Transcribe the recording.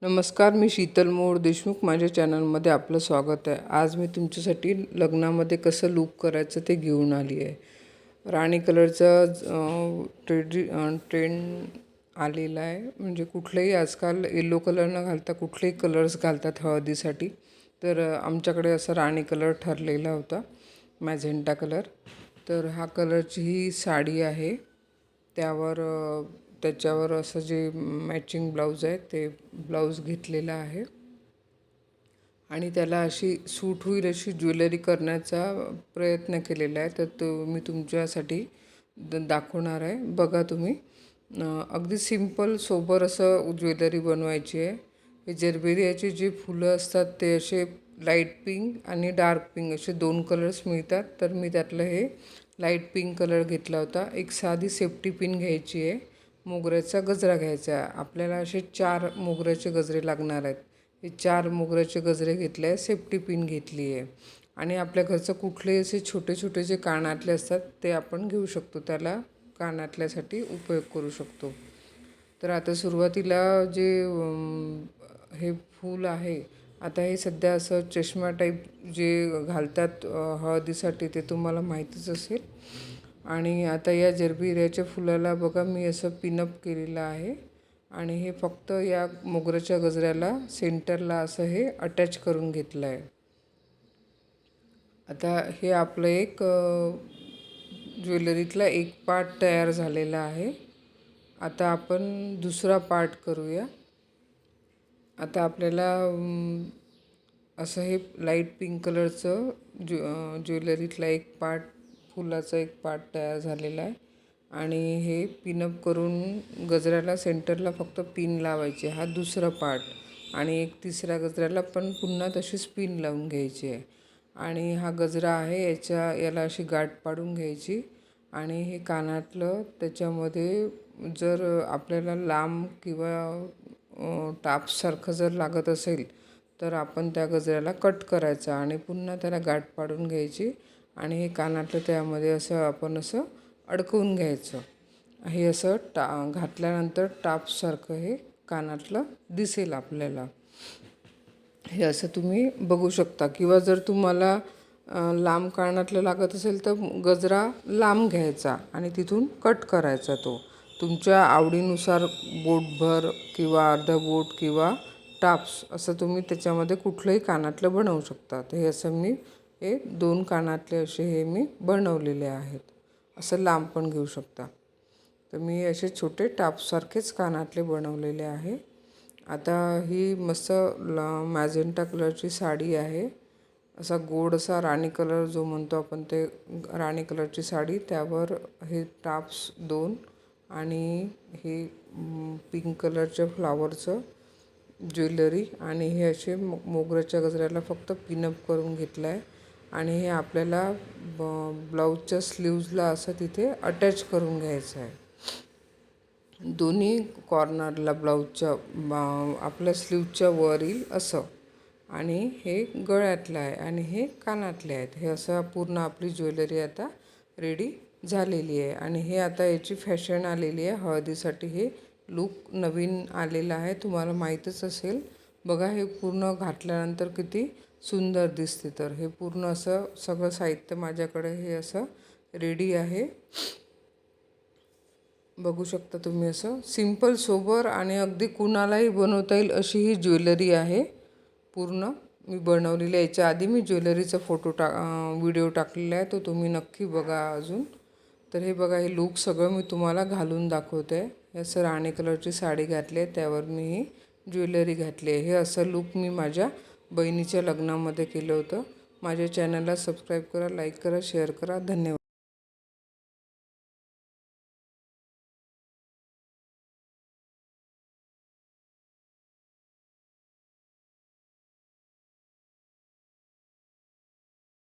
नमस्कार, मी शीतल मोहोळ देशमुख. माझ्या चॅनलमध्ये आपलं स्वागत आहे. आज मी तुमच्यासाठी लग्नामध्ये कसं लूक करायचं ते घेऊन आली आहे. राणी कलरचा ट्रेंड आलेला आहे. म्हणजे कुठलेही आजकाल येलो कलर न घालता कुठलेही कलर्स घालतात हळदीसाठी. तर आमच्याकडे असा राणी कलर ठरलेला होता, मॅझेंटा कलर. तर हा कलरची ही साडी आहे. त्याच्यावर असं जे मॅचिंग ब्लाऊज आहे ते ब्लाऊज घेतलेला आहे आणि त्याला अशी सूट होईल अशी ज्वेलरी करण्याचा प्रयत्न केलेला आहे. तर तो मी तुमच्यासाठी दाखवणार आहे. बघा तुम्ही. अगदी सिंपल सोबर असं ज्वेलरी बनवायची आहे. हे जरबेरियाचे जे फुलं असतात ते असे लाईट पिंक आणि डार्क पिंक असे दोन कलर्स मिळतात. तर मी त्यातलं हे लाईट पिंक कलर घेतला होता. एक साधी सेफ्टी पिन घ्यायची आहे. मोगऱ्याचा गजरा घ्यायचा आहे. आपल्याला असे 4 मोगऱ्याचे गजरे लागणार आहेत. हे 4 मोगऱ्याचे गजरे घेतले आहे. सेफ्टी पिन घेतली आहे आणि आपल्या घरचं कुठलेही असे छोटे छोटे जे कानातले असतात ते आपण घेऊ शकतो. त्याला कानातल्यासाठी उपयोग करू शकतो. तर आता सुरुवातीला जे हे फूल आहे, आता हे सध्या असं चष्मा टाईप जे घालतात हळदीसाठी ते तुम्हाला माहीतच असेल. आणि आता या जरबेरियाच्या फुलाला बघा मी असं पिनअप केलेलं आहे आणि हे फक्त या मोगऱ्याच्या गजऱ्याला सेंटरला असं हे अटॅच करून घेतलं आहे. आता हे आपलं एक ज्वेलरीतला एक पार्ट तयार झालेला आहे. आता आपण दुसरा पार्ट करूया. आता आपल्याला असं हे लाईट पिंक कलरचं ज्वेलरीतला एक पार्ट, फुलाचा एक पार्ट तयार झालेला आहे आणि हे पिनअप करून गजऱ्याला सेंटरला फक्त पिन लावायचे. हा दुसरा पार्ट. आणि एक तिसऱ्या गजऱ्याला पण पुन्हा तशीच पिन लावून घ्यायची आहे. आणि हा गजरा आहे याला अशी गाठ पाडून घ्यायची आणि हे कानातलं त्याच्यामध्ये जर आपल्याला लांब किंवा टाप्ससारखं जर लागत असेल तर आपण त्या गजऱ्याला कट करायचा आणि पुन्हा त्याला गाठ पाडून घ्यायची आणि हे कानातलं त्यामध्ये असं आपण असं अडकवून घ्यायचं. हे असं घातल्यानंतर टाप्ससारखं हे कानातलं दिसेल आपल्याला. हे असं तुम्ही बघू शकता. किंवा जर तुम्हाला लांब कानातलं लागत असेल तर गजरा लांब घ्यायचा आणि तिथून कट करायचा. तो तुमच्या आवडीनुसार बोटभर किंवा अर्धा बोट किंवा टाप्स असं तुम्ही त्याच्यामध्ये कुठलंही कानातलं बनवू शकता. तर हे असं मी हे 2 कानातले असे हे मी बनवलेले आहेत. असं लांब पण घेऊ शकता. तर मी असे छोटे टाप्ससारखेच कानातले बनवलेले आहे. आता ही मस्त मॅझेंटा कलरची साडी आहे. असा गोड असा राणी कलर जो म्हणतो आपण ते राणी कलरची साडी, त्यावर हे टाप्स 2 आणि हे पिंक कलरच्या फ्लावरचं ज्वेलरी आणि हे असे मोगऱ्याच्या गजऱ्याला फक्त पिनअप करून घेतलं आहे आणि हे आपल्याला ब्लाऊजच्या स्लीव्जला असं तिथे अटॅच करून घ्यायचं आहे. दोन्ही कॉर्नरला ब्लाऊजच्या आपल्या स्लीवच्या वर येईल असं. आणि हे गळ्यातलं आहे आणि हे कानातले आहेत. हे असं पूर्ण आपली ज्वेलरी आता रेडी झालेली आहे. आणि हे आता याची फॅशन आलेली आहे हळदीसाठी. हे लूक नवीन आलेला आहे, तुम्हाला माहीतच असेल. बघा हे पूर्ण घातल्यानंतर किती सुंदर दिसते. तर हे पूर्ण असं सगळं साहित्य माझ्याकडे हे असं रेडी आहे. बघू शकता तुम्ही. असं सिंपल सोबर आणि अगदी कुणालाही बनवता येईल अशी ही ज्वेलरी आहे. पूर्ण मी बनवलेली आहे. याच्या आधी मी ज्वेलरीचा व्हिडिओ टाकलेला आहे, तो तुम्ही नक्की बघा अजून. तर हे बघा, हे लूक सगळं मी तुम्हाला घालून दाखवते. हे असं राणी कलरची साडी घातली आहे, त्यावर मी ही ज्वेलरी घातली आहे. हे असं लूक मी माझ्या बहिणीच्या लग्नामध्ये केलं होतं. माझ्या चॅनलला सबस्क्राईब करा, लाईक करा, शेअर करा. धन्यवाद.